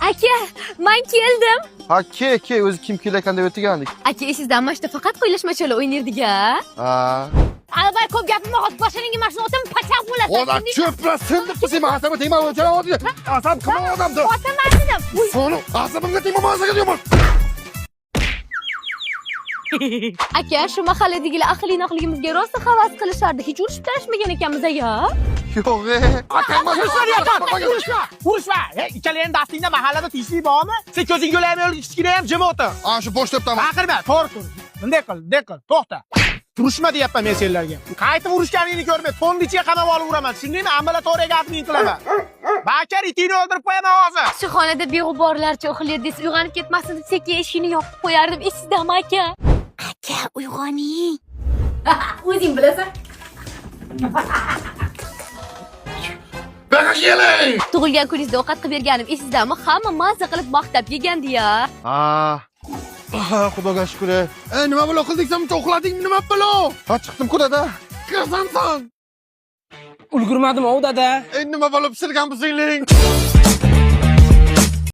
Aka, men keldim. Ha ke o'zi kim kelayotgan deb o'tgandik. Aka, sizdan mashta faqat qo'ylashmachalar o'ynardik-a. Ha. Albay ko'p gapirma, hozir boshlaringga mashina o'tim pachaq bo'lasan. Oda cho'pra sinib qizim, asabim tegma o'chadi. Asab kim odamdi? Otaman dedim. Sonu asabimga tegma masaga deyman. Aka, shu mahalladagilar aqligimizga rosa havas qilishardi. Hech urushib tarashmagan ekanmiz aka. Yo'q. Urushma. Ikkalaring dastingda mahallada tinchlik bormi? Sen ko'zing yo'lamay kichkina ham jim o'tir. Ana shu bo'shlabdaman. Baqirma, to'g'ri tur. Bunday qil, to'xta. Urushma deyapman men senlarga. Qaytib urushganingni ko'rmay, to'nni ichiga qamab olib uraman. Tushundingmi? Ambulatoriyaga atib qilaman. Bakar itini o'ldirib qo'yaman hozir. Shu xonada beg'uborlarcha uxlayapsiz, uyg'onib ketmasin deb sekin eshikni yopib qo'yardim. Esizdami aka? Aka, uyg'oning. O'zing bilasan. Baqa keling. Tug'ilgan kuningizda ovqat qilib berganim esizdami? Hamma mazza qilib maqtab yegandi-ya. Ha. Xudoga shukr. Nima bo'lo qildik sen uxladingmi? Nima bo'lo? Ha chiqdim-ku dada. Qizimsan. Ulgurmadim, dada. Nima bo'lib silgan bizingling?